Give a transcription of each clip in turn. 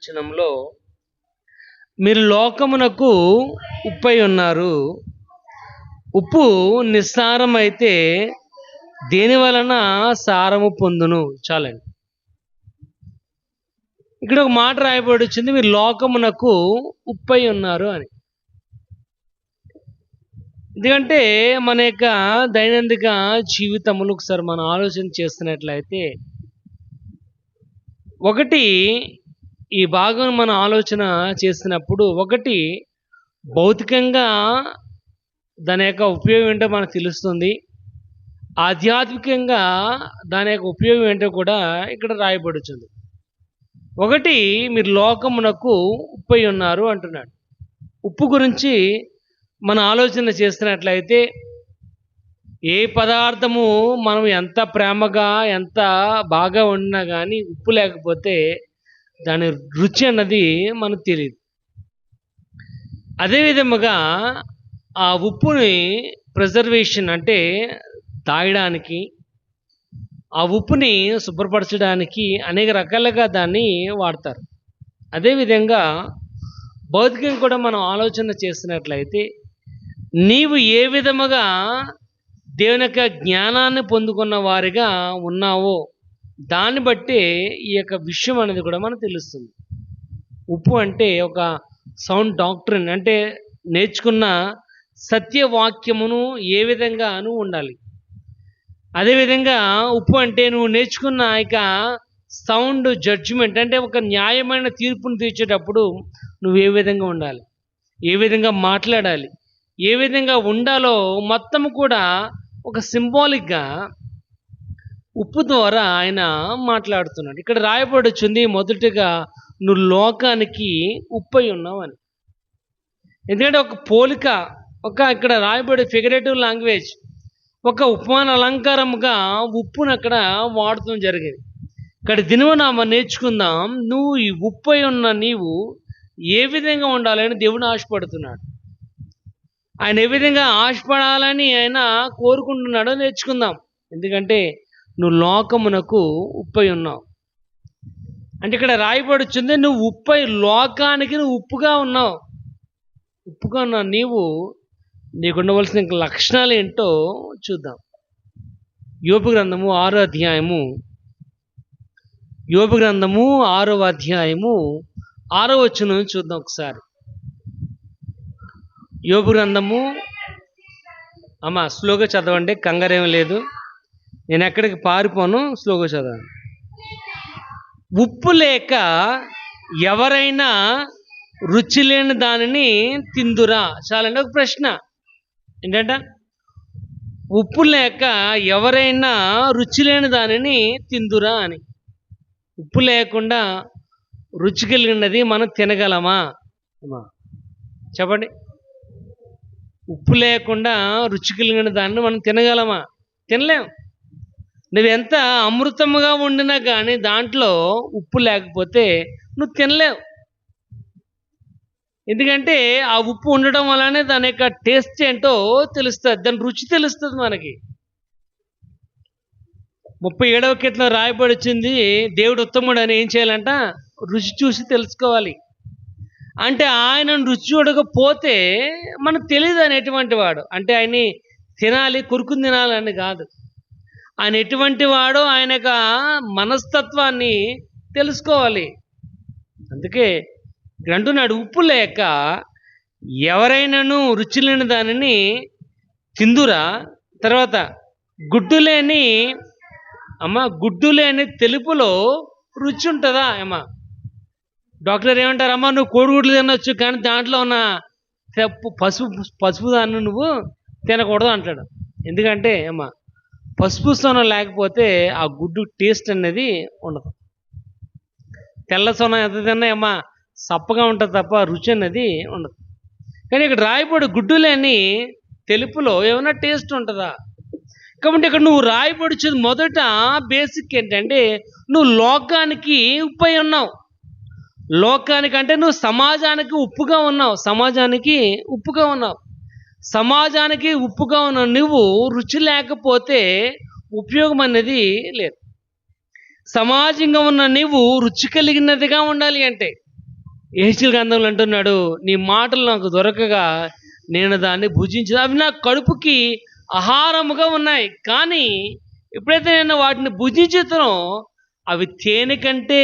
వచనంలో మీరు లోకమునకు ఉప్పై ఉన్నారు. ఉప్పు నిస్సారమైతే దేని వలన సారము పొందును? చాలండి. ఇక్కడ ఒక మాట రాయబడి వచ్చింది, మీరు లోకమునకు ఉప్పై ఉన్నారు అని. ఎందుకంటే మన యొక్క దైనందిక జీవితములు ఒకసారి మనం ఆలోచన చేస్తున్నట్లయితే, ఒకటి ఈ భాగం మనం ఆలోచన చేసినప్పుడు, ఒకటి భౌతికంగా దాని యొక్క ఉపయోగం ఏంటో మనకు తెలుస్తుంది. ఆధ్యాత్మికంగా దాని యొక్క ఉపయోగం ఏంటో కూడా ఇక్కడ రాయబడుతుంది. ఒకటి, మీరు లోకమునకు ఉప్పై ఉన్నారు అంటున్నాడు. ఉప్పు గురించి మన ఆలోచన చేస్తున్నట్లయితే, ఏ పదార్థము మనం ఎంత ప్రేమగా ఎంత బాగా వండినా కానీ ఉప్పు లేకపోతే దాని రుచి అన్నది మనకు తెలియదు. అదేవిధముగా ఆ ఉప్పుని ప్రిజర్వేషన్ అంటే తాగడానికి, ఆ ఉప్పుని శుభ్రపరచడానికి అనేక రకాలుగా దాన్ని వాడతారు. అదేవిధంగా భౌతికంగా కూడా మనం ఆలోచన చేసినట్లయితే, నీవు ఏ విధముగా దేవుని యొక్క జ్ఞానాన్ని పొందుకున్న వారిగా ఉన్నావో దాన్ని బట్టి ఈ యొక్క విషయం అనేది కూడా మనకు తెలుస్తుంది. ఉప్పు అంటే ఒక సౌండ్ డాక్ట్రిన్, అంటే నేర్చుకున్న సత్యవాక్యమును ఏ విధంగా నువ్వు ఉండాలి. అదేవిధంగా ఉప్పు అంటే నువ్వు నేర్చుకున్న ఇక సౌండ్ జడ్జిమెంట్, అంటే ఒక న్యాయమైన తీర్పును తీర్చేటప్పుడు నువ్వు ఏ విధంగా ఉండాలి, ఏ విధంగా మాట్లాడాలి, ఏ విధంగా ఉండాలో మొత్తం కూడా ఒక సింబాలిక్గా ఉప్పు ద్వారా ఆయన మాట్లాడుతున్నాడు. ఇక్కడ రాయబడి వచ్చింది, మొదటిగా నువ్వు లోకానికి ఉప్పై ఉన్నావు అని. ఎందుకంటే ఒక పోలిక, ఒక ఇక్కడ రాయబడే ఫిగరేటివ్ లాంగ్వేజ్, ఒక ఉపమాన అలంకారముగా ఉప్పును అక్కడ వాడటం జరిగింది. ఇక్కడ దినవనామ నేర్చుకుందాం, నువ్వు ఈ ఉప్పై ఉన్న నీవు ఏ విధంగా ఉండాలని దేవుడు ఆశపడుతున్నాడు. ఆయన ఏ విధంగా ఆశపడాలని ఆయన కోరుకుంటున్నాడో నేర్చుకుందాం. ఎందుకంటే నువ్వు లోకమునకు ఉప్పై ఉన్నావు అంటే ఇక్కడ రాయబడుచుంది, నువ్వు ఉప్పై, లోకానికి నువ్వు ఉప్పుగా ఉన్నావు. ఉప్పుగా ఉన్న నీవు నీకు ఉండవలసిన లక్షణాలు ఏంటో చూద్దాం. యోబు గ్రంథము 6వ అధ్యాయము, యోబు గ్రంథము 6వ అధ్యాయము 6వ వచనం చూద్దాం ఒకసారి. యోబు గ్రంథము, అమ్మా స్లోగా చదవండి, కంగారేం లేదు, నేను ఎక్కడికి పారిపోను, స్లోగా చదవండి. ఉప్పు లేక ఎవరైనా రుచి లేని దానిని తిందురా? చాలండి. ఒక ప్రశ్న ఏంటంట, ఉప్పు లేక ఎవరైనా రుచి లేని దానిని తిందురా అని. ఉప్పు లేకుండా రుచి కలిగినది మనం తినగలమా? చెప్పండి. ఉప్పు లేకుండా రుచి కలిగిన దాన్ని మనం తినగలమా? తినలేం. నువ్వు ఎంత అమృతముగా వండినా కానీ దాంట్లో ఉప్పు లేకపోతే నువ్వు తినలేవు. ఎందుకంటే ఆ ఉప్పు ఉండడం వల్లనే దాని యొక్క టేస్ట్ ఏంటో తెలుస్తుంది, దాని రుచి తెలుస్తుంది మనకి. 37వ కీర్తనలో రాయబడి వచ్చింది, దేవుడు ఉత్తముడు అని ఏం చేయాలంట? రుచి చూసి తెలుసుకోవాలి. అంటే ఆయనను రుచి చూడకపోతే మనకు తెలియదు ఆయన ఎటువంటి వాడు. అంటే ఆయన్ని తినాలి, కొరుకుని తినాలని కాదు, ఆయన ఎటువంటి వాడో ఆయన యొక్క మనస్తత్వాన్ని తెలుసుకోవాలి. అందుకే ఇక్కడ అంటున్నాడు, ఉప్పు లేక ఎవరైనాను రుచి లేని దానిని తిందురా. తర్వాత గుడ్డు లేని, గుడ్డు లేని తెలుపులో రుచి ఉంటుందా? డాక్టర్ ఏమంటారు, నువ్వు కోడిగుడ్లు తినొచ్చు కానీ దాంట్లో ఉన్న పసుపు దాన్ని నువ్వు తినకూడదు అంటాడు. ఎందుకంటే పసుపు సొన లేకపోతే ఆ గుడ్డు టేస్ట్ అనేది ఉండదు. తెల్ల సొన ఎంత తిన్నా సప్పగా ఉంటుంది తప్ప రుచి అనేది ఉండదు. కానీ ఇక్కడ రాయబడి గుడ్డు లేని తెలుపులో ఏమైనా టేస్ట్ ఉంటుందా? కాబట్టి ఇక్కడ నువ్వు రాయబడిచేది మొదట బేసిక్ ఏంటంటే, నువ్వు లోకానికి ఉప్పై ఉన్నావు. లోకానికి అంటే నువ్వు సమాజానికి ఉప్పుగా ఉన్నావు. సమాజానికి ఉప్పుగా ఉన్నావు. సమాజానికి ఉప్పుగా ఉన్న నువ్వు రుచి లేకపోతే ఉపయోగం అనేది లేదు. సమాజంగా ఉన్న నీవు రుచి కలిగినదిగా ఉండాలి అంటే యెహెజ్కేలు గ్రంథంలో అంటున్నాడు, నీ మాటలు నాకు దొరకగా నేను దాన్ని భుజించి అవి నా కడుపుకి ఆహారముగా ఉన్నాయి. కానీ ఎప్పుడైతే నేను వాటిని భుజించుతానో అవి తేనె కంటే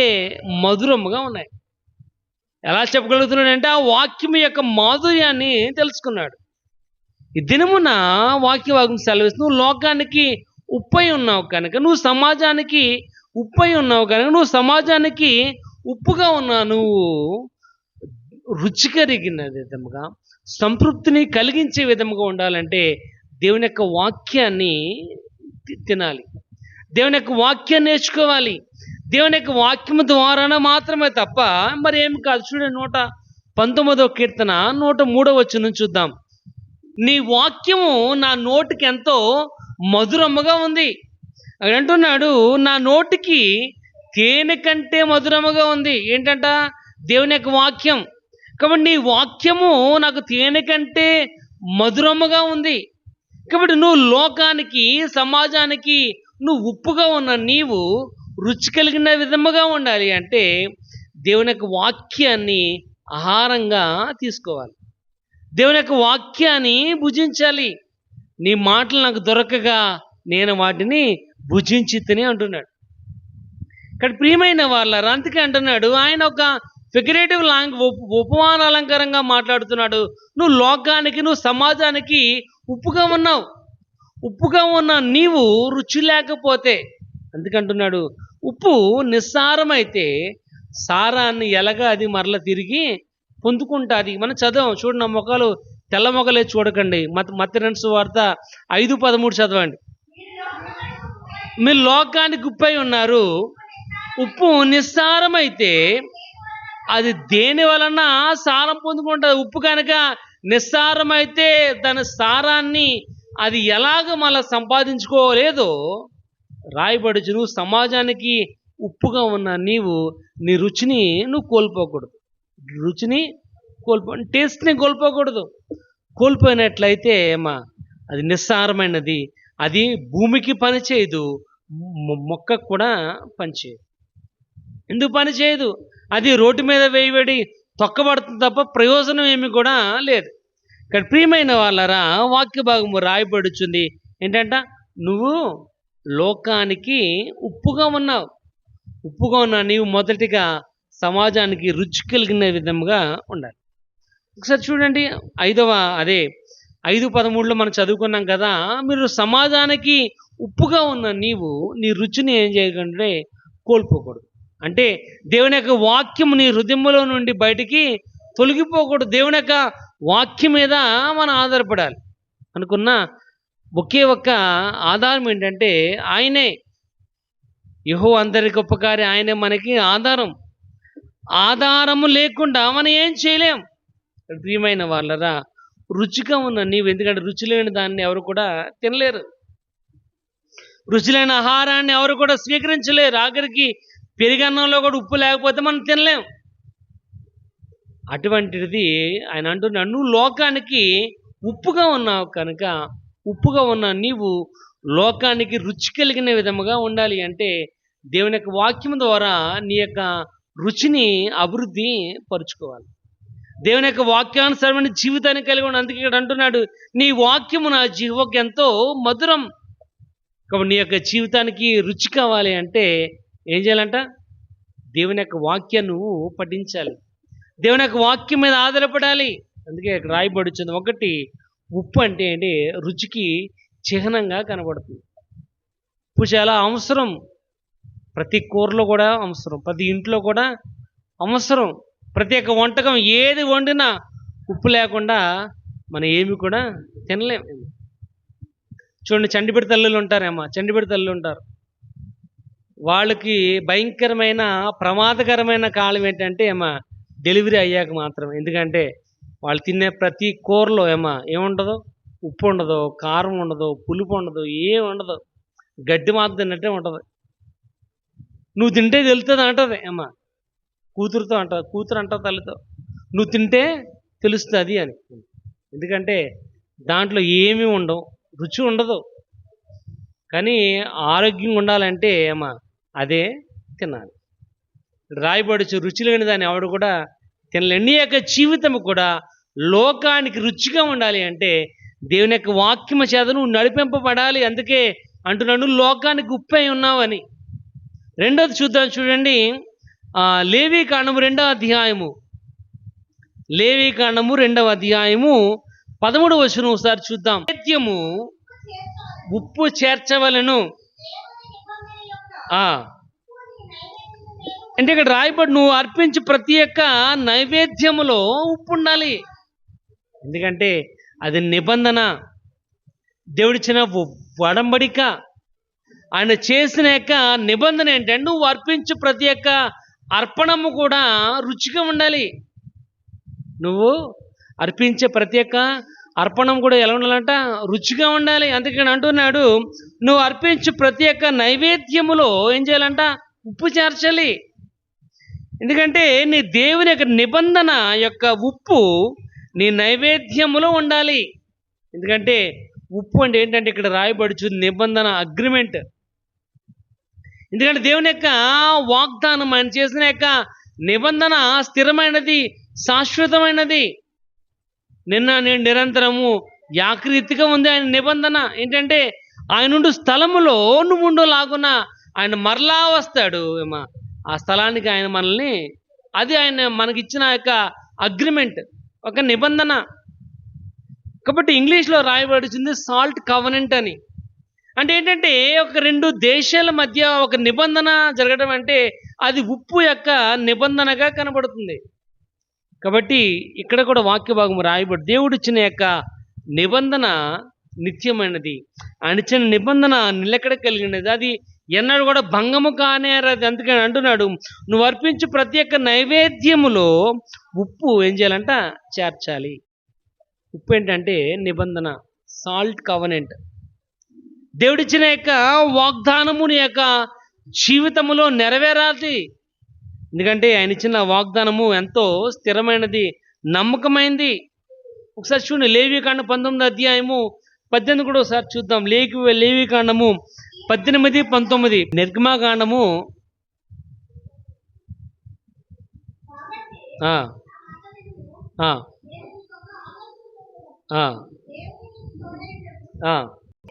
మధురముగా ఉన్నాయి. ఎలా చెప్పగలుగుతున్నాడంటే ఆ వాక్యం యొక్క మాధుర్యాన్ని తెలుసుకున్నాడు. ఈ దినమున వాక్యం సెలవిస్తూ నువ్వు లోకానికి ఉప్పై ఉన్నావు కనుక, నువ్వు సమాజానికి ఉప్పై ఉన్నావు కనుక, నువ్వు సమాజానికి ఉప్పుగా ఉన్నావు. నువ్వు రుచి కలిగిన విధముగా, సంతృప్తిని కలిగించే విధముగా ఉండాలంటే దేవుని యొక్క వాక్యాన్ని తినాలి. దేవుని యొక్క వాక్యాన్ని నేర్చుకోవాలి. దేవుని యొక్క వాక్యము ద్వారా మాత్రమే తప్ప మరి ఏమి కాదు. చూడండి 119వ కీర్తన 103వ వచనం చూద్దాం. నీ వాక్యము నా నోటికి ఎంతో మధురముగా ఉంది. అక్కడ అంటున్నాడు, నా నోటికి తేనె కంటే మధురముగా ఉంది. ఏంటంట? దేవుని యొక్క వాక్యం. కాబట్టి నీ వాక్యము నాకు తేనె కంటే మధురముగా ఉంది. కాబట్టి నువ్వు లోకానికి, సమాజానికి నువ్వు ఉప్పుగా ఉన్న నీవు రుచి కలిగిన విధముగా ఉండాలి అంటే దేవుని యొక్క వాక్యాన్ని ఆహారంగా తీసుకోవాలి. దేవుని యొక్క వాక్యాన్ని భుజించాలి. నీ మాటలు నాకు దొరకగా నేను వాటిని భుజించితిని అంటున్నాడు. ఇక్కడ ప్రియమైన వాళ్ళారా, అందుకే అంటున్నాడు ఆయన ఒక ఫిగరేటివ్ ఉపమాన అలంకారంగా మాట్లాడుతున్నాడు. నువ్వు లోకానికి, నువ్వు సమాజానికి ఉప్పుగా ఉన్నావు. ఉప్పుగా ఉన్న నీవు రుచి లేకపోతే, అందుకంటున్నాడు ఉప్పు నిస్సారమైతే సారాన్ని ఎలాగా అది మరల తిరిగి పొందుకుంటుంది. మనం చదవం చూడండి, నా మొక్కలు తెల్ల మొక్కలే చూడకండి. మత్తయి సువార్త 5:13 చదవండి. మీరు లోకానికి ఉప్పై ఉన్నారు. ఉప్పు నిస్సారమైతే అది దేని వలన సారం పొందుకుంటుంది? ఉప్పు కనుక నిస్సారమైతే దాని సారాన్ని అది ఎలాగ మళ్ళీ సంపాదించుకోలేదో రాయబడుచు. నువ్వు సమాజానికి ఉప్పుగా ఉన్న నీవు నీ రుచిని నువ్వు కోల్పోకూడదు. రుచిని టేస్ట్ని కోల్పోకూడదు. కోల్పోయినట్లయితే అది నిస్సారమైనది. అది భూమికి పనిచేయదు, మొక్కకు కూడా పనిచేయదు. ఎందుకు పనిచేయదు? అది రోడ్డు మీద వేయబడి తొక్కబడుతుంది తప్ప ప్రయోజనం ఏమి కూడా లేదు. ఇక్కడ ప్రియమైన వాళ్ళరా, వాక్య భాగము రాయబడుచుంది ఏంటంట? నువ్వు లోకానికి ఉప్పుగా ఉన్నావు. ఉప్పుగా ఉన్న నీవు మొదటిగా సమాజానికి రుచి కలిగిన విధంగా ఉండాలి. ఒకసారి చూడండి 5:13లో మనం చదువుకున్నాం కదా, మీరు సమాజానికి ఉప్పుగా ఉన్న నీవు నీ రుచిని ఏం చేయకంటే కోల్పోకూడదు. అంటే దేవుని యొక్క వాక్యం నీ హృదయంలో నుండి బయటికి తొలగిపోకూడదు. దేవుని యొక్క వాక్యం మీద మనం ఆధారపడాలి. అనుకున్న ఒకే ఒక్క ఆధారం ఏంటంటే ఆయనే. యెహోవా అందరికి ఉపకారి, ఆయనే మనకి ఆధారం. ఆధారము లేకుండా మనం ఏం చేయలేం. ప్రియమైన వాళ్ళరా, రుచిగా ఉన్న నీవు, ఎందుకంటే రుచి లేని దాన్ని ఎవరు కూడా తినలేరు. రుచి లేని ఆహారాన్ని ఎవరు కూడా స్వీకరించలేరు. ఆఖరికి పెరుగన్నంలో కూడా ఉప్పు లేకపోతే మనం తినలేం. అటువంటిది ఆయన అంటున్నాడు, నువ్వు లోకానికి ఉప్పుగా ఉన్నావు కనుక, ఉప్పుగా ఉన్న నీవు లోకానికి రుచి కలిగిన విధముగా ఉండాలి అంటే దేవుని యొక్క వాక్యం ద్వారా నీ యొక్క రుచిని అభివృద్ధి పరుచుకోవాలి. దేవుని యొక్క వాక్యానుసారమైన జీవితాన్ని కలిగి ఉండాలి. అందుకే ఇక్కడ అంటున్నాడు, నీ వాక్యము నా జీవకు ఎంతో మధురం. కాబట్టి నీ యొక్క జీవితానికి రుచి కావాలి అంటే ఏం చేయాలంట? దేవుని యొక్క వాక్యాన్ని నువ్వు పఠించాలి. దేవుని యొక్క వాక్యం మీద ఆధారపడాలి. అందుకే ఇక్కడ రాయబడుచుంది. ఒకటి, ఉప్పు అంటే ఏంటి? రుచికి చిహ్నంగా కనబడుతుంది. ఉప్పు చాలా అవసరం. ప్రతి కూరలో కూడా అవసరం, ప్రతి ఇంట్లో కూడా అవసరం. ప్రతి ఒక్క వంటకం ఏది వండినా ఉప్పు లేకుండా మనం ఏమి కూడా తినలేం. చూడండి, చంటిబిడ్డ తల్లులు ఉంటారేమో, చంటిబిడ్డ తల్లులు ఉంటారు. వాళ్ళకి భయంకరమైన ప్రమాదకరమైన కాలం ఏంటంటే డెలివరీ అయ్యాక మాత్రం. ఎందుకంటే వాళ్ళు తినే ప్రతి కూరలో ఏముండదు? ఉప్పు ఉండదు, కారం ఉండదు, పులుపు ఉండదు, ఏమి ఉండదు. గడ్డి మాత్రం తిన్నట్టే ఉంటుంది. నువ్వు తింటే తెలుస్తుంది అంటది కూతురుతో అంటారు, కూతురు అంటావు తల్లితో, నువ్వు తింటే తెలుస్తుంది అని. ఎందుకంటే దాంట్లో ఏమీ ఉండవు, రుచి ఉండదు. కానీ ఆరోగ్యంగా ఉండాలంటే అదే తినాలి. రాయబడుచు రుచి లేని దాన్ని ఎవడు కూడా తినలేడు. నీ యొక్క జీవితం కూడా లోకానికి రుచిగా ఉండాలి అంటే దేవుని యొక్క వాక్యము చేత నువ్వు నడిపింపబడాలి. అందుకే అంటున్నాను లోకానికి ఉప్పై ఉన్నావని. రెండోది చూద్దాం చూడండి. లేవీకాండము 2వ అధ్యాయము, లేవీకాండము 2వ అధ్యాయము 13వ వచనం ఒకసారి చూద్దాం. నైవేద్యము ఉప్పు చేర్చవలను. అంటే ఇక్కడ రాయబడి నువ్వు అర్పించి ప్రతి ఒక్క నైవేద్యములో ఉప్పు ఉండాలి. ఎందుకంటే అది నిబంధన, దేవుడిచ్చిన వడంబడిక. ఆయన చేసిన యొక్క నిబంధన ఏంటంటే నువ్వు అర్పించు ప్రతి ఒక్క అర్పణము కూడా రుచిగా ఉండాలి. నువ్వు అర్పించే ప్రతి ఒక్క అర్పణం కూడా ఎలా ఉండాలంట? రుచిగా ఉండాలి. అందుకని అంటున్నాడు నువ్వు అర్పించు ప్రతి ఒక్క నైవేద్యములో ఏం చేయాలంట? ఉప్పు చేర్చాలి. ఎందుకంటే నీ దేవుని యొక్క నిబంధన యొక్క ఉప్పు నీ నైవేద్యములో ఉండాలి. ఎందుకంటే ఉప్పు అంటే ఏంటంటే ఇక్కడ రాయబడుచు నిబంధన, అగ్రిమెంట్. ఎందుకంటే దేవుని యొక్క వాగ్దానం, ఆయన చేసిన యొక్క నిబంధన స్థిరమైనది, శాశ్వతమైనది. నిన్న నేను నిరంతరము యాకరీతిగా ఉంది ఆయన నిబంధన. ఏంటంటే ఆయన ఉండు స్థలములో నువ్వు ఉండులాగున ఆయన మరలా వస్తాడు. ఆ స్థలానికి ఆయన మనల్ని, అది ఆయన మనకిచ్చిన యొక్క అగ్రిమెంట్, ఒక నిబంధన. కాబట్టి ఇంగ్లీష్లో రాయబడుతుంది సాల్ట్ కవనెంట్ అని. అంటే ఏంటంటే ఒక రెండు దేశాల మధ్య ఒక నిబంధన జరగడం అంటే అది ఉప్పు యొక్క నిబంధనగా కనబడుతుంది. కాబట్టి ఇక్కడ కూడా వాక్య భాగం రాయబడి దేవుడు ఇచ్చిన యొక్క నిబంధన నిత్యమైనది, ఆయన ఇచ్చిన నిబంధన నిలకడ కలిగినది, అది ఎన్నడూ కూడా భంగము కానేరది. అందుకని అంటున్నాడు నువ్వు అర్పించు ప్రతి ఒక్క నైవేద్యములో ఉప్పు ఏం చేయాలంట? చేర్చాలి. ఉప్పు ఏంటంటే నిబంధన, సాల్ట్ కవనెంట్. దేవుడిచ్చిన యొక్క వాగ్దానము నీ యొక్క జీవితములో నెరవేరాలి. ఎందుకంటే ఆయన ఇచ్చిన వాగ్దానము ఎంతో స్థిరమైనది, నమ్మకమైంది. ఒకసారి చూడండి లేవీకాండం 19వ అధ్యాయము 18 కూడా ఒకసారి చూద్దాం. లేవీకాండము 18, 19. నిర్గమాకాండము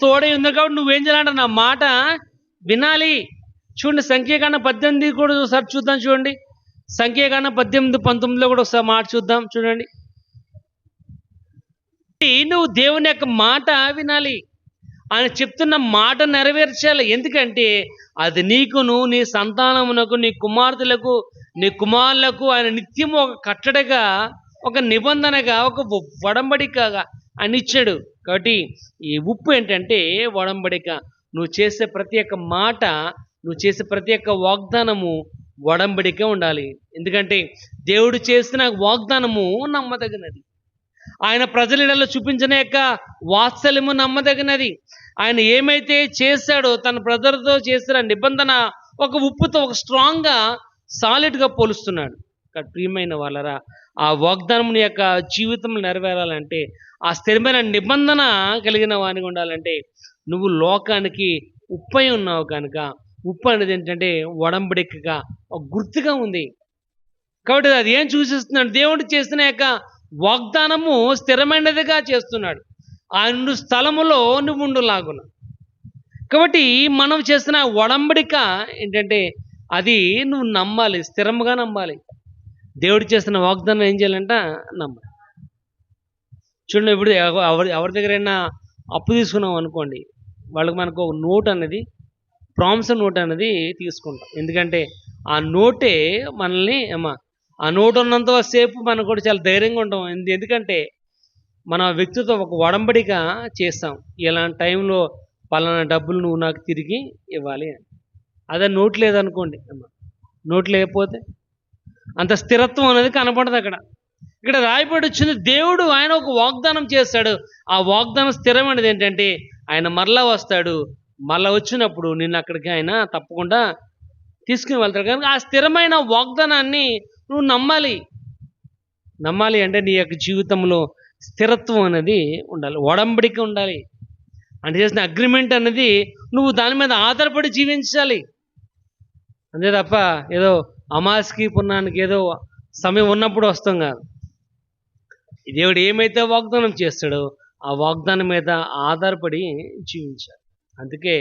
తోడై ఉంది కాబట్టి నువ్వేం చేయాలంటే నా మాట వినాలి. చూడండి సంఖ్యాకాండం 18 కూడా ఒకసారి చూద్దాం. చూడండి సంఖ్యాకాండం 18, 19లో కూడా ఒకసారి మాట చూద్దాం. చూడండి, నువ్వు దేవుని యొక్క మాట వినాలి, ఆయన చెప్తున్న మాట నెరవేర్చాలి. ఎందుకంటే అది నీకును, నీ సంతానమునకు, నీ కుమార్తెలకు, నీ కుమారులకు ఆయన నిత్యము ఒక కట్టడగా, ఒక నిబంధనగా, ఒక వడంబడికగా ఆయన ఇచ్చాడు. కాబట్టి ఈ ఉప్పు ఏంటంటే వడంబడిక. నువ్వు చేసే ప్రతి ఒక్క మాట, నువ్వు చేసే ప్రతి ఒక్క వాగ్దానము వడంబడిక ఉండాలి. ఎందుకంటే దేవుడు చేసిన వాగ్దానము నమ్మదగినది, ఆయన ప్రజలలో చూపించిన యొక్క వాత్సల్యము నమ్మదగినది. ఆయన ఏమైతే చేశాడో తన ప్రజలతో చేసిన నిబంధన ఒక ఉప్పుతో ఒక స్ట్రాంగ్గా, సాలిడ్గా పోలుస్తున్నాడు. ప్రియమైన వాళ్ళరా, ఆ వాగ్దానం యొక్క జీవితంలో నెరవేరాలంటే, ఆ స్థిరమైన నిబంధన కలిగిన వానికి ఉండాలంటే నువ్వు లోకానికి ఉప్పై ఉన్నావు కనుక, ఉప్పు అనేది ఏంటంటే వడంబడికగా ఒక గుర్తుగా ఉంది. కాబట్టి అది ఏం సూచిస్తున్నాడు? దేవుడు చేసిన యొక్క వాగ్దానము స్థిరమైనదిగా చేస్తున్నాడు. ఆయన స్థలములో నువ్వు ఉండులాగున. కాబట్టి మనం చేసిన వడంబడిక ఏంటంటే అది నువ్వు నమ్మాలి, స్థిరంగా నమ్మాలి. దేవుడు చేసిన వాగ్దానం ఏం చేయాలంట? నమ్మాలి. చూడండి, ఇప్పుడు ఎవరి దగ్గరైనా అప్పు తీసుకున్నాం అనుకోండి, వాళ్ళకి మనకు ఒక నోట్ అనేది, ప్రామిస్ నోట్ అనేది తీసుకుంటాం. ఎందుకంటే ఆ నోటే మనల్ని ఆ నోటు ఉన్నంత సేపు మనం కూడా చాలా ధైర్యంగా ఉంటాం. ఎందుకంటే మన వ్యక్తితో ఒక వడంబడిక చేస్తాం, ఇలాంటి టైంలో పలానా డబ్బులు నువ్వు నాకు తిరిగి ఇవ్వాలి అని. అదే నోట్ లేదనుకోండి, నోట్ లేకపోతే అంత స్థిరత్వం అనేది కనపడదు అక్కడ. ఇక్కడ రాయబడి వచ్చింది దేవుడు ఆయన ఒక వాగ్దానం చేస్తాడు. ఆ వాగ్దానం స్థిరమైనది ఏంటంటే ఆయన మరలా వస్తాడు, మరలా వచ్చినప్పుడు నిన్ను అక్కడికి ఆయన తప్పకుండా తీసుకుని వెళ్తాడు. కనుక ఆ స్థిరమైన వాగ్దానాన్ని నువ్వు నమ్మాలి. నమ్మాలి అంటే నీ యొక్క జీవితంలో స్థిరత్వం అనేది ఉండాలి, వడంబడిక ఉండాలి. అంటే చేసిన అగ్రిమెంట్ అనేది నువ్వు దాని మీద ఆధారపడి జీవించాలి. అంతే తప్ప ఏదో అమాస్కి పున్నానికి ఏదో సమయం ఉన్నప్పుడు వస్తాం కాదు. దేవుడు ఏమైతే వాగ్దానం చేస్తాడో ఆ వాగ్దానం మీద ఆధారపడి జీవించాలి. అందుకే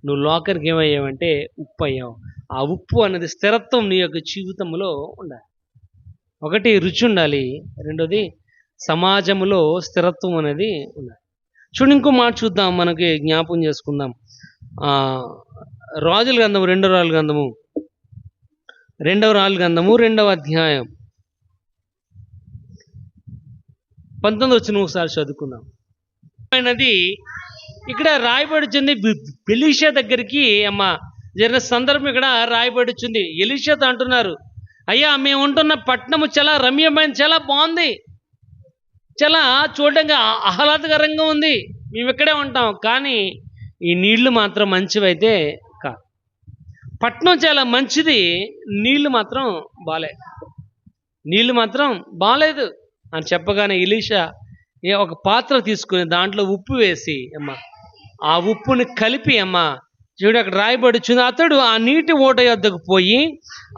నువ్వు లోకానికి ఏమయ్యావంటే ఉప్పు అయ్యావు. ఆ ఉప్పు అనేది స్థిరత్వం నీ యొక్క జీవితంలో ఉండాలి. ఒకటి రుచి ఉండాలి, రెండోది సమాజంలో స్థిరత్వం అనేది ఉండాలి. చూడండి, ఇంకో మాట చూద్దాం, మనకి జ్ఞాపకం చేసుకుందాం. రాజుల గ్రంథము, రెండవ రాజుల గ్రంథము 2వ అధ్యాయం 19 వచ్చిన ఒకసారి చదువుకుందాం. అయినది ఇక్కడ రాయబడుచుంది. ఎలీషా దగ్గరికి జరిగిన సందర్భం ఇక్కడ రాయబడుచుంది. ఎలీషాతో అంటున్నారు, అయ్యా మేము ఉంటున్న పట్టణము చాలా రమ్యమైన, చాలా బాగుంది, చాలా చూడడానికి ఆహ్లాదకరంగా ఉంది, మేము ఇక్కడే ఉంటాం, కానీ ఈ నీళ్లు మాత్రం మంచివైతే కాదు. పట్టణం చాలా మంచిది, నీళ్లు మాత్రం బాలేదు అని చెప్పగానే ఎలీషా ఒక పాత్ర తీసుకుని దాంట్లో ఉప్పు వేసి ఆ ఉప్పుని కలిపి చూడు అక్కడ రాయబడుచుంది, అతడు ఆ నీటి ఓట యొద్దకు పోయి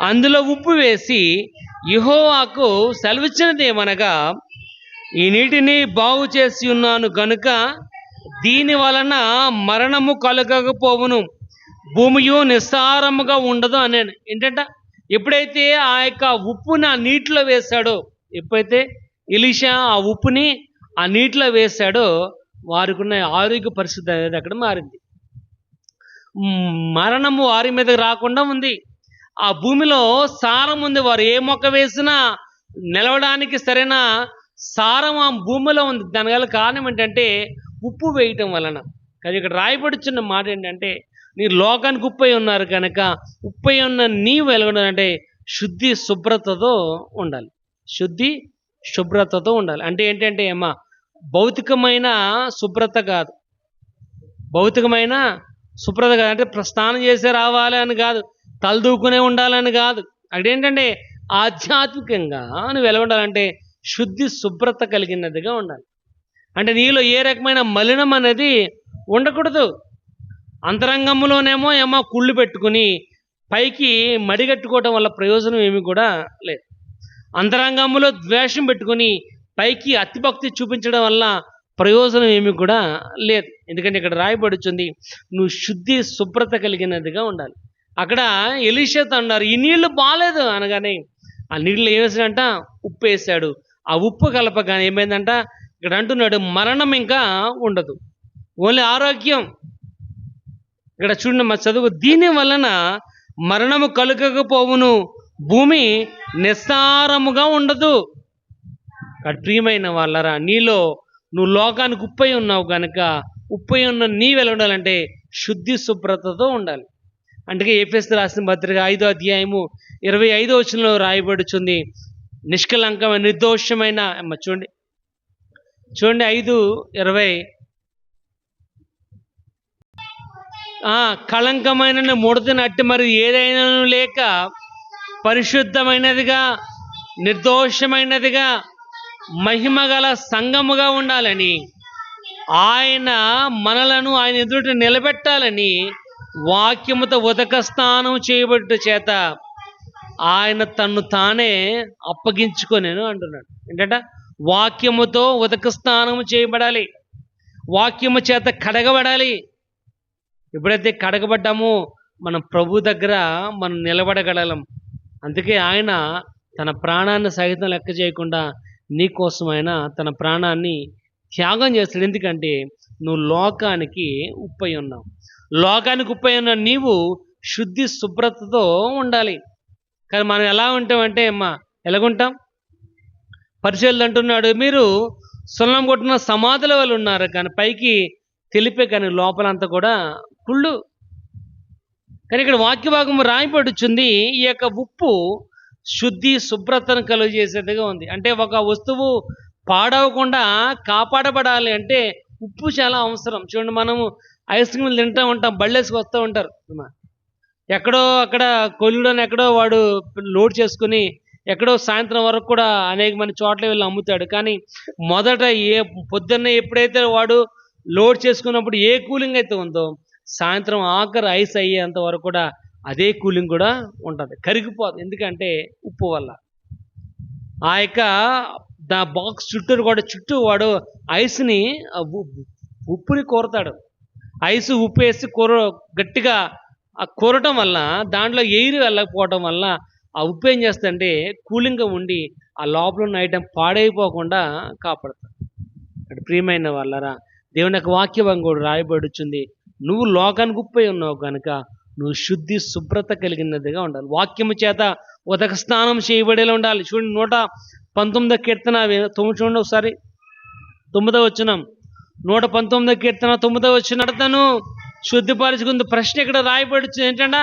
అందులో ఉప్పు వేసి యెహోవాకు సెలవిచ్చినది ఏమనగా, ఈ నీటిని బాగు చేసి ఉన్నాను గనుక దీని వలన మరణము కలగకపోవును, భూమియు నిస్సారముగా ఉండదు అన్నాడు. ఏంటంట, ఎప్పుడైతే ఆ యొక్క ఉప్పుని ఆ నీటిలో వేశాడో, ఎప్పుడైతే ఎలీషా ఆ ఉప్పుని ఆ నీటిలో వేశాడో వారికి ఉన్న ఆరోగ్య పరిస్థితి అనేది అక్కడ మారింది. మరణము వారి మీద రాకుండా ఉంది. ఆ భూమిలో సారం ఉంది. వారు ఏ మొక్క వేసినా నిలవడానికి సరైన సారం ఆ భూమిలో ఉంది. దానివల్ల కారణం ఏంటంటే ఉప్పు వేయటం వలన. కానీ ఇక్కడ రాయబడుచున్న మాట ఏంటంటే, మీరు లోకానికి ఉప్పై ఉన్నారు కనుక ఉప్పై ఉన్న నీవు వెలగడాలంటే శుద్ధి శుభ్రతతో ఉండాలి. అంటే ఏంటంటే భౌతికమైన శుభ్రత కాదు, అంటే స్నానం చేసే రావాలి అని కాదు, తలదూకునే ఉండాలని కాదు. అక్కడేంటంటే ఆధ్యాత్మికంగా నువ్వు ఎలా ఉండాలంటే శుద్ధి శుభ్రత కలిగినదిగా ఉండాలి. అంటే నీలో ఏ రకమైన మలినం అనేది ఉండకూడదు. అంతరంగంలోనేమో కుళ్ళు పెట్టుకుని పైకి మడిగట్టుకోవటం వల్ల ప్రయోజనం ఏమి కూడా లేదు. అంతరంగంలో ద్వేషం పెట్టుకుని పైకి అతిభక్తి చూపించడం వల్ల ప్రయోజనం ఏమి కూడా లేదు. ఎందుకంటే ఇక్కడ రాయబడుచుంది, నువ్వు శుద్ధి శుభ్రత కలిగినదిగా ఉండాలి. అక్కడ ఎలీషాతో అన్నారు, ఈ నీళ్లు బాగాలేదు అనగానే ఆ నీళ్ళు ఏమేసాడంట, ఉప్పు వేసాడు. ఆ ఉప్పు కలపగానే ఏమైందంట, ఇక్కడ అంటున్నాడు మరణం ఇంకా ఉండదు, ఓన్లీ ఆరోగ్యం. ఇక్కడ చూడండి మా చదువు, దీని వలన మరణము కలుగకపోవును, భూమి నిస్సారముగా ఉండదు. ప్రియమైన వాళ్ళరా, నీలో నువ్వు లోకానికి ఉప్పై ఉన్నావు కనుక ఉప్పై ఉన్న నీ వెలగడాలంటే శుద్ధి శుభ్రతతో ఉండాలి. అందుకే ఎఫెసీయులకు రాసిన పత్రిక 5వ అధ్యాయము 25వ వచనంలో రాయబడుచుంది, నిష్కలంకమైన నిర్దోషమైన చూడండి 5:20, కళంకమైన ముడతని అట్టి మరి ఏదైనా లేక పరిశుద్ధమైనదిగా నిర్దోషమైనదిగా మహిమగల సంఘముగా ఉండాలని, ఆయన మనలను ఆయన ఎదుట నిలబెట్టాలని వాక్యముతో ఉదక స్నానం చేయబడుట చేత ఆయన తన్ను తానే అప్పగించుకొనెను అంటున్నాడు. ఏంటంట, వాక్యముతో ఉదక స్నానం చేయబడాలి, వాక్యము చేత కడగబడాలి. ఎప్పుడైతే కడగబడ్డామో మనం ప్రభు దగ్గర మనం నిలబడగలం. అందుకే ఆయన తన ప్రాణాన్ని సహితం లెక్క చేయకుండా నీకోసం ఆయన తన ప్రాణాన్ని త్యాగం చేస్తాడు. ఎందుకంటే నువ్వు లోకానికి ఉప్పై ఉన్నావు. లోకానికి ఉప్పై ఉన్న నీవు శుద్ధి శుభ్రతతో ఉండాలి. కానీ మనం ఎలా ఉంటామంటే ఎలాగుంటాం, పరిశీలన అంటున్నాడు, మీరు సున్నం కొట్టిన సమాధుల వాళ్ళు ఉన్నారు కానీ పైకి తెలిపే, కానీ లోపలంతా కూడా కుళ్ళు. కానీ ఇక్కడ వాక్య భాగం రాయబడుచుంది, ఈ యొక్క ఉప్పు శుద్ధి శుభ్రతను కలుగజేసేదిగా ఉంది. అంటే ఒక వస్తువు పాడవకుండా కాపాడబడాలి అంటే ఉప్పు చాలా అవసరం. చూడండి, మనము ఐస్ క్రీమ్లు తింటూ ఉంటాం, బళ్ళేసుకు వస్తూ ఉంటారు, ఎక్కడో అక్కడ కొల్లుడని ఎక్కడో వాడు లోడ్ చేసుకుని ఎక్కడో సాయంత్రం వరకు కూడా అనేక మంది చోట్ల వెళ్ళి అమ్ముతాడు. కానీ మొదట పొద్దున్నే ఎప్పుడైతే వాడు లోడ్ చేసుకున్నప్పుడు ఏ కూలింగ్ అయితే ఉందో సాయంత్రం ఆఖరి ఐస్ అయ్యేంత వరకు కూడా అదే కూలింగ్ కూడా ఉంటుంది, కరిగిపోదు. ఎందుకంటే ఉప్పు వల్ల. ఆ యొక్క బాక్స్ చుట్టూ కూడా వాడు ఐస్ని ఉప్పుని కోరతాడు. ఐస్ ఉప్పు వేసి గట్టిగా కోరటం వల్ల దాంట్లో ఎయిర్ వెళ్ళకపోవటం వల్ల ఆ ఉప్పు ఏం చేస్తుందంటే కూలింగ్గా ఉండి ఆ లోపల ఉన్న ఐటెం పాడైపోకుండా కాపాడుతాడు. అంటే ప్రియమైన వాళ్ళరా, దేవుని యొక్క వాక్యం కూడా రాయబడుచుంది, నువ్వు లోకానికి ఉప్పై ఉన్నావు కనుక నువ్వు శుద్ధి శుభ్రత కలిగినదిగా ఉండాలి. వాక్యము చేత ఉదక స్నానం చేయబడేలా ఉండాలి. చూడండి 119 కీర్తన చూడండి ఒకసారి, 9వ వచనం. 119 కీర్తన 9వ వచనం. నడతను శుద్ధిపరచుకుంది. ప్రశ్న ఇక్కడ రాయబడుతుంది ఏంటంటే,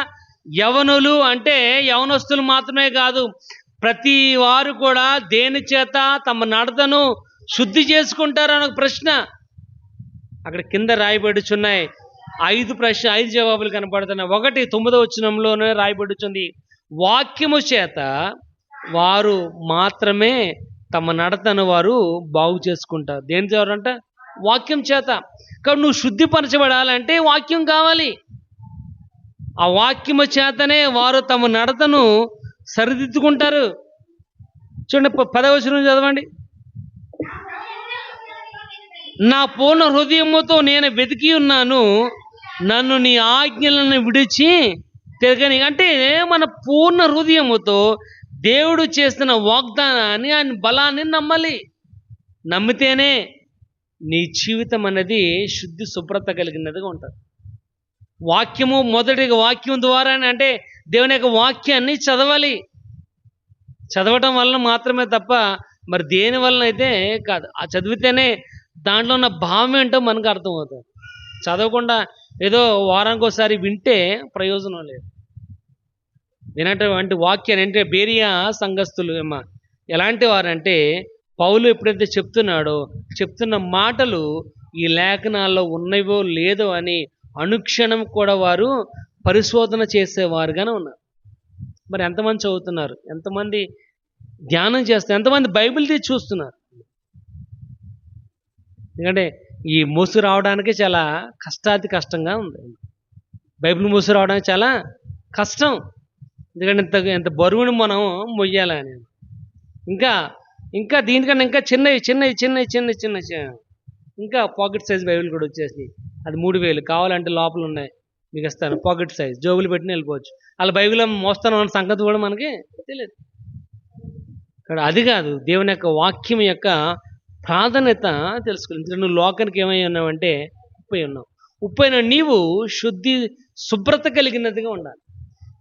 యవనులు అంటే యవనస్తులు మాత్రమే కాదు, ప్రతి వారు కూడా దేని చేత తమ నడతను శుద్ధి చేసుకుంటారు అన్న ప్రశ్న అక్కడ కింద రాయబడుచున్నాయి. 5 జవాబులు కనపడుతున్నాయి. 1 9వ వచనంలోనే రాయబడుచుంది, వాక్యము చేత వారు మాత్రమే తమ నడతను వారు బాగు చేసుకుంటారు. దేని ద్వారా అంటే వాక్యం చేత. కాబట్టి నువ్వు శుద్ధిపరచబడాలంటే వాక్యం కావాలి. ఆ వాక్యము చేతనే వారు తమ నడతను సరిదిద్దుకుంటారు. చూడండి 10వ వచనం చదవండి. నా పూర్ణ హృదయముతో నేను వెతికి ఉన్నాను, నన్ను నీ ఆజ్ఞలను విడిచి తిరగని. అంటే మన పూర్ణ హృదయముతో దేవుడు చేస్తున్న వాగ్దానాన్ని, ఆయన బలాన్ని నమ్మాలి. నమ్మితేనే నీ జీవితం అనేది శుద్ధి శుభ్రత కలిగినదిగా ఉంటుంది. వాక్యము మొదటిగా వాక్యం ద్వారా అంటే దేవుని యొక్క వాక్యాన్ని చదవాలి. చదవటం వలన మాత్రమే తప్ప మరి దేని వలన అయితే కాదు. ఆ చదివితేనే దాంట్లో ఉన్న భావం ఏంటో మనకు అర్థమవుతుంది. చదవకుండా ఏదో వారానికి ఒకసారి వింటే ప్రయోజనం లేదు. వినటువంటి వాక్యాన్ని అంటే బేరియా సంఘస్థులు ఎలాంటి వారంటే, పౌలు ఎప్పుడైతే చెప్తున్న మాటలు ఈ లేఖనాల్లో ఉన్నవో లేదో అని అనుక్షణం కూడా వారు పరిశోధన చేసేవారుగానే ఉన్నారు. మరి ఎంతమంది చదువుతున్నారు, ఎంతమంది ధ్యానం చేస్తారు, ఎంతమంది బైబిల్ తీసి చూస్తున్నారు? ఎందుకంటే ఈ మూసు రావడానికి చాలా కష్టంగా ఉంది. బైబిల్ మూసు రావడానికి చాలా కష్టం. ఎందుకంటే ఎంత బరువుని మనం మొయ్యాలని. ఇంకా దీనికన్నా ఇంకా చిన్న ఇంకా పాకెట్ సైజ్ బైబిల్ కూడా వచ్చేసినాయి. అది 3000 కావాలంటే లోపల ఉన్నాయి, మీకు ఇస్తాను. పాకెట్ సైజ్ జోబులు పెట్టి వెళ్ళిపోవచ్చు. అలా బైబిల్ మోస్తాను అన్న సంగతి కూడా మనకి తెలియదు. ఇక్కడ అది కాదు, దేవుని యొక్క వాక్యం యొక్క ప్రాధాన్యత తెలుసుకోవాలి. నువ్వు లోకానికి ఏమై ఉన్నావంటే ఉప్పైన నీవు శుద్ధి శుభ్రత కలిగినదిగా ఉండాలి.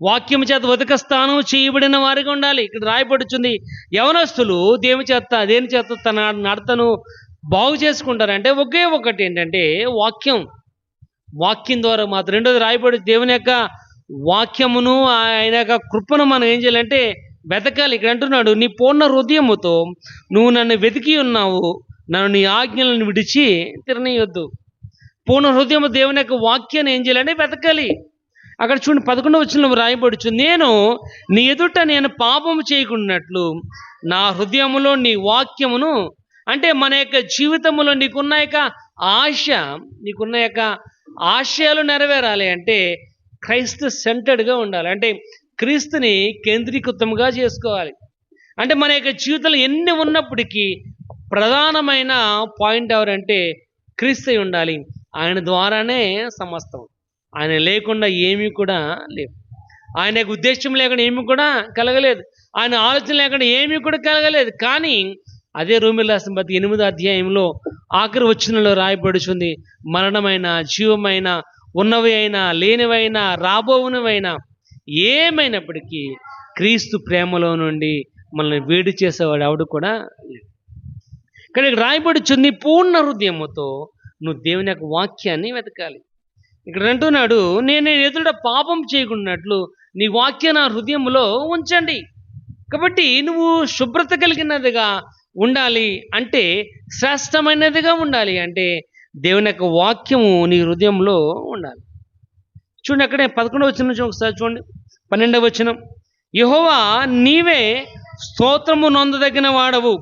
వాక్యం చేత ఉదక స్నానం చేయబడిన వారిగా ఉండాలి. ఇక్కడ రాయబడుచుంది, యవనస్తులు దేని చేత తన నడతను బాగు చేసుకుంటారంటే ఒకే ఒకటి ఏంటంటే వాక్యం ద్వారా మాత్రం. రెండోది రాయబడి దేవుని యొక్క వాక్యమును ఆయన యొక్క కృపను మనం ఏం చేయాలంటే వెతకాలి. ఇక్కడ అంటున్నాడు, నీ పూర్ణ హృదయముతో నువ్వు నన్ను వెతికి ఉన్నావు, నన్ను నీ ఆజ్ఞలను విడిచి తిరనీయొద్దు. పూర్ణ హృదయము దేవుని యొక్క వాక్యాన్ని ఏం చేయాలంటే వెతకాలి. అక్కడ చూడండి 11వ వచనంలో రాయబడుచు, నేను నీ ఎదుట నేను పాపము చేయకున్నట్లు నా హృదయములో నీ వాక్యమును. అంటే మన యొక్క జీవితంలో నీకున్న యొక్క ఆశయాలు నెరవేరాలి అంటే క్రైస్తవ సెంటర్డ్గా ఉండాలి. అంటే క్రీస్తుని కేంద్రీకృతంగా చేసుకోవాలి. అంటే మన యొక్క జీవితంలో ఎన్ని ఉన్నప్పటికీ ప్రధానమైన పాయింట్ ఎవరంటే క్రీస్తు ఉండాలి. ఆయన ద్వారానే సమస్తం. ఆయన లేకుండా ఏమీ కూడా లేవు. ఆయన యొక్క ఉద్దేశం లేకుండా ఏమీ కూడా కలగలేదు. ఆయన ఆలోచన లేకుండా ఏమీ కూడా కలగలేదు. కానీ అదే రోమీయులకు రాసిన పత్రిక 8వ అధ్యాయంలో ఆఖరి వచనంలో రాయబడుచుంది, మరణమైన జీవమైన ఉన్నవి అయినా లేనివైనా రాబోవునవైనా ఏమైనప్పటికీ క్రీస్తు ప్రేమలో నుండి మనల్ని వేడి చేసేవాడు ఎవడు కూడా లేడు. ఇక్కడ రాయబడుచుంది, పూర్ణ హృదయముతో నువ్వు దేవుని యొక్క వాక్యాన్ని వెతకాలి. ఇక్కడ అంటున్నాడు, నేను ఎదుట పాపం చేయకున్నట్లు నీ వాక్య నా హృదయంలో ఉంచండి. కాబట్టి నువ్వు శుభ్రత కలిగినదిగా ఉండాలి అంటే, శ్రేష్టమైనదిగా ఉండాలి అంటే దేవుని యొక్క వాక్యము నీ హృదయంలో ఉండాలి. చూడండి అక్కడే 11వ వచనం నుంచి ఒకసారి చూడండి. 12వ వచనం, యెహోవా నీవే స్తోత్రము నొందదగిన వాడవు,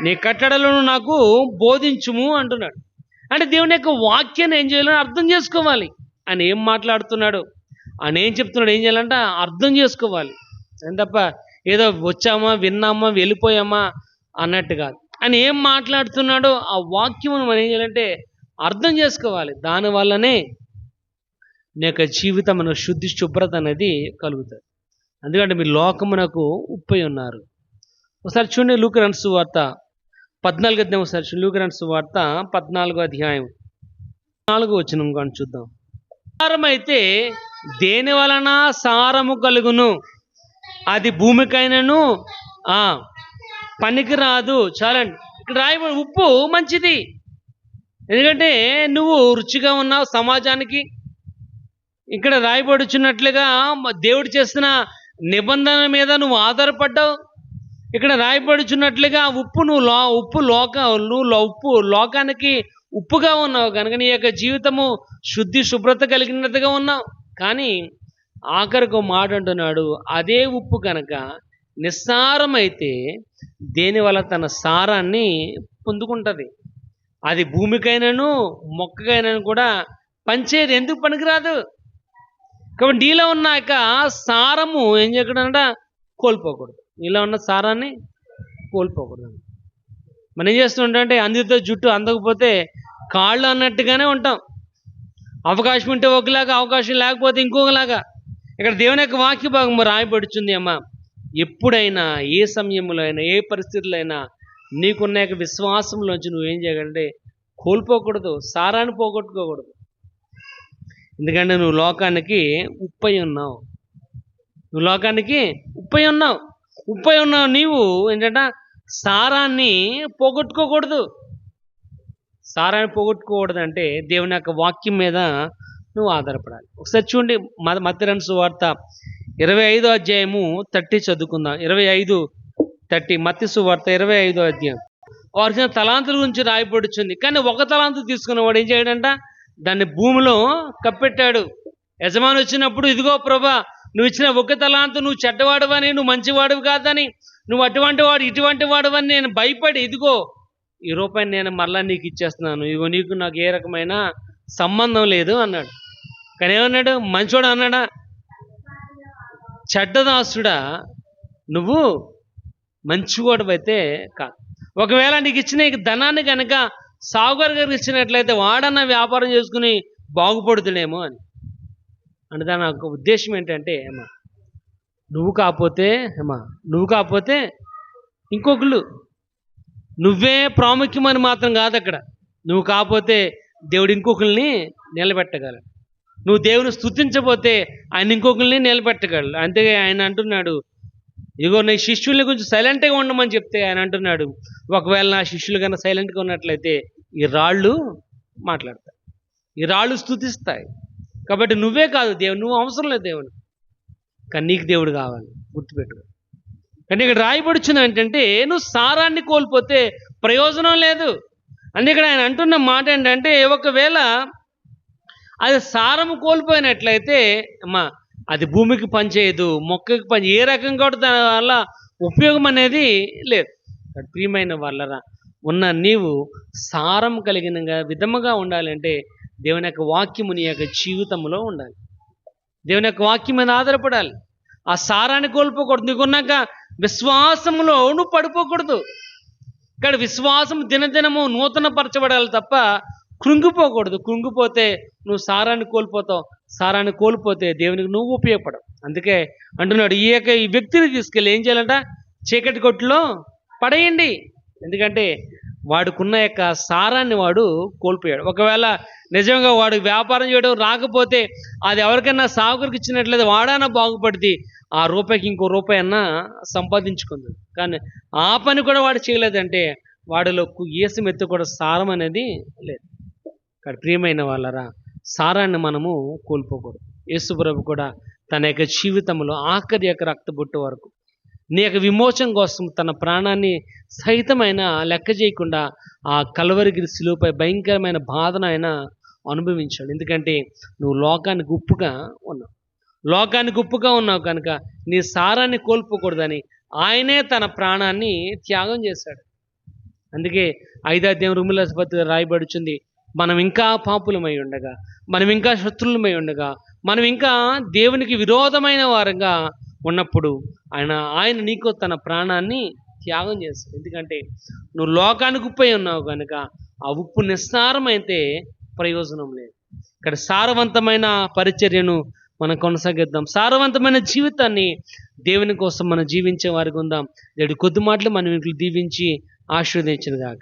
నీ కట్టడలను నాకు బోధించుము అంటున్నాడు. అంటే దేవుని యొక్క వాక్యాన్ని ఏం చేయాలని అర్థం చేసుకోవాలి. ఆయన ఏం మాట్లాడుతున్నాడు, ఆయన ఏం చెప్తున్నాడు, ఏం చేయాలంటే అర్థం చేసుకోవాలి. అని తప్ప ఏదో వచ్చామా, విన్నామా, వెళ్ళిపోయామా అన్నట్టు కాదు. ఆయన ఏం మాట్లాడుతున్నాడో ఆ వాక్యమును మనం ఏం చేయాలంటే అర్థం చేసుకోవాలి. దానివల్లనే నీ యొక్క జీవితమును శుద్ధి, శుభ్రత అనేది కలుగుతుంది. ఎందుకంటే మీరు లోకమునకు ఉప్పై ఉన్నారు. ఒకసారి చూడండి లూకా రాసిన సువార్త 14వ అధ్యాయం, ఒకసారి చూడండి లూకా రాసిన సువార్త 14వ అధ్యాయం 4వ వచనం కానీ చూద్దాం. సారం అయితే దేని వలన సారము కలుగును, అది భూమికైనను పనికి రాదు. చాలండి. ఇక్కడ రాయబడి ఉప్పు మంచిది, ఎందుకంటే నువ్వు రుచిగా ఉన్నావు సమాజానికి. ఇక్కడ రాయబడుచున్నట్లుగా దేవుడు చేసిన నిబంధన మీద నువ్వు ఆధారపడ్డావు. ఇక్కడ రాయబడుచున్నట్లుగా ఉప్పు లోకానికి ఉప్పుగా ఉన్నావు కనుక నీ యొక్క జీవితము శుద్ధి, శుభ్రత కలిగినట్టుగా ఉన్నావు. కానీ ఆఖరికి మాట అంటున్నాడు, అదే ఉప్పు కనుక నిస్సారమైతే దేనివల్ల తన సారాన్ని పొందుకుంటుంది. అది భూమికైనాను మొక్కకైనాను కూడా పంచేది, ఎందుకు పనికిరాదు. కాబట్టి నీలో ఉన్న యొక్క సారము ఏం చేయకూడదంట, కోల్పోకూడదు. నీలో ఉన్న సారాన్ని కోల్పోకూడదు. మనం ఏం చేస్తుంటే అందరితో జుట్టు అందకపోతే కాళ్ళు అన్నట్టుగానే ఉంటాం. అవకాశం ఉంటే ఒకలాగా, అవకాశం లేకపోతే ఇంకొకలాగా. ఇక్కడ దేవుని యొక్క వాక్య భాగం రాయబడుతుంది అమ్మా, ఎప్పుడైనా ఏ సమయంలో అయినా ఏ పరిస్థితుల్లో అయినా నీకున్న యొక్క విశ్వాసంలోంచి నువ్వేం చేయగలంటే కోల్పోకూడదు, సారాన్ని పోగొట్టుకోకూడదు. ఎందుకంటే నువ్వు లోకానికి ఉప్పై ఉన్నావు. నువ్వు లోకానికి ఉప్పై ఉన్నావు. ఉప్పై ఉన్నావు నీవు ఏంటంటే సారాన్ని పోగొట్టుకోకూడదు. సారాన్ని పోగొట్టుకోకూడదు అంటే దేవుని యొక్క వాక్యం మీద నువ్వు ఆధారపడాలి. ఒకసారి చూడండి మత్తయి రాసిన సువార్త 25వ అధ్యాయము 30 చదువుకుందాం. 25:30 మత్తయి సువార్త 25వ అధ్యాయం. వారికి తలాంతుల గురించి రాయబడుచుంది. కానీ ఒక తలాంతు తీసుకున్నవాడు ఏం చేయడంట, దాన్ని భూమిలో కప్పెట్టాడు. యజమాని వచ్చినప్పుడు, ఇదిగో ప్రభా, నువ్వు ఇచ్చిన ఒక తలాంతు నువ్వు చెడ్డవాడవని, నువ్వు మంచివాడివి కాదని, నువ్వు అటువంటి వాడు ఇటువంటి వాడవని నేను భయపడి, ఇదిగో ఈ రూపాయి నేను మళ్ళా నీకు ఇచ్చేస్తున్నాను, ఇదిగో నీకు నాకు ఏ రకమైన సంబంధం లేదు అన్నాడు. కానీ ఏమన్నాడు, మంచోడు అన్నాడా? చెడ్డదాసుడా, నువ్వు మంచివాడివైతే కాదు. ఒకవేళ నీకు ఇచ్చిన ధనాన్ని కనుక సావుగారు గారికి ఇచ్చినట్లయితే వాడన్న వ్యాపారం చేసుకుని బాగుపడుతుడేమో అని. అంటే దాని యొక్క ఉద్దేశం ఏంటంటే నువ్వు కాకపోతే ఇంకొకళ్ళు, నువ్వే ప్రాముఖ్యమని మాత్రం కాదు. అక్కడ నువ్వు కాకపోతే దేవుడు ఇంకొకరిని నిలబెట్టగలడు. నువ్వు దేవుని స్తుతించబోతే ఆయన ఇంకొకరిని నిలబెట్టగలడు. అంతే ఆయన అంటున్నాడు, ఇగో నీ శిష్యుల గురించి సైలెంట్గా ఉండమని చెప్తే ఆయన అంటున్నాడు, ఒకవేళ నా శిష్యులు కన్నా సైలెంట్గా ఉన్నట్లయితే ఈ రాళ్ళు మాట్లాడతాయి, ఈ రాళ్ళు స్తుతిస్తాయి. కాబట్టి నువ్వే కాదు దేవుడు, నువ్వు అవసరం లేదు దేవుడు, కానీ నీకు దేవుడు కావాలి, గుర్తుపెట్టుకో. కానీ ఇక్కడ రాయబడుచుంది ఏంటంటే నువ్వు సారాన్ని కోల్పోతే ప్రయోజనం లేదు. అంటే ఇక్కడ ఆయన అంటున్న మాట ఏంటంటే ఒకవేళ అది సారము కోల్పోయినట్లయితే అది భూమికి పనిచేయదు, మొక్కకి పని, ఏ రకంగా కూడా దాని వల్ల ఉపయోగం అనేది లేదు. ప్రియమైన వాళ్ళరా, ఉన్న నీవు సారం కలిగిన విధముగా ఉండాలంటే దేవుని యొక్క వాక్యము నీ యొక్క జీవితంలో ఉండాలి. దేవుని యొక్క వాక్యం మీద ఆధారపడాలి. ఆ సారాన్ని కోల్పోకూడదు. నీకున్నాక విశ్వాసంలో నువ్వు పడిపోకూడదు. ఇక్కడ విశ్వాసం దినదినము నూతన పరచబడాలి తప్ప కృంగిపోకూడదు. కృంగిపోతే నువ్వు సారాన్ని కోల్పోతావు. సారాన్ని కోల్పోతే దేవునికి నువ్వు ఉపయోగపడవు. అందుకే అంటున్నాడు, ఈ వ్యక్తిని తీసుకెళ్ళి ఏం చేయాలంట, చీకటి కొట్టులో పడేయండి. ఎందుకంటే వాడుకున్న యొక్క సారాన్ని వాడు కోల్పోయాడు. ఒకవేళ నిజంగా వాడు వ్యాపారం చేయడం రాకపోతే అది ఎవరికైనా సాగురికి ఇచ్చినట్లయితే వాడైనా బాగుపడితే ఆ రూపాయికి ఇంకో రూపాయి అన్నా సంపాదించుకుంది. కానీ ఆ పని కూడా వాడు చేయలేదంటే వాడిలో ఏసం ఎత్తు కూడా సారం అనేది లేదు. ఇక్కడ ప్రియమైన వాళ్ళరా, సారాన్ని మనము కోల్పోకూడదు. యేసుప్రభు కూడా తన యొక్క జీవితంలో ఆఖరి యొక్క రక్తబొట్టు వరకు నీ యొక్క విమోచన కోసం తన ప్రాణాన్ని సహితమైన లెక్క చేయకుండా ఆ కల్వరిగిరి శిలువపై భయంకరమైన బాధను ఆయన అనుభవించాడు. ఎందుకంటే నువ్వు లోకానికి ఉప్పుగా ఉన్నావు. లోకానికి ఉప్పుగా ఉన్నావు కనుక నీ సారాన్ని కోల్పోకూడదని ఆయనే తన ప్రాణాన్ని త్యాగం చేశాడు. అందుకే 5వ అధ్యాయం రోమీయుల పత్రిక రాయబడుచుంది, మనం ఇంకా పాపులమై ఉండగా, మనం ఇంకా శత్రులమై ఉండగా, మనం ఇంకా దేవునికి విరోధమైన వారంగా ఉన్నప్పుడు ఆయన నీకు తన ప్రాణాన్ని త్యాగం చేస్తాడు. ఎందుకంటే నువ్వు లోకానికి ఉప్పై ఉన్నావు కనుక ఆ ఉప్పు నిస్సారమైతే ప్రయోజనం లేదు. ఇక్కడ సారవంతమైన పరిచర్యను మనం కొనసాగిద్దాం. సారవంతమైన జీవితాన్ని దేవుని కోసం మనం జీవించే వారికి ఉందాం. దేవుడి కొద్ది మాటలు మనం ఇంట్లో దీవించి ఆశీర్వదించును గాక.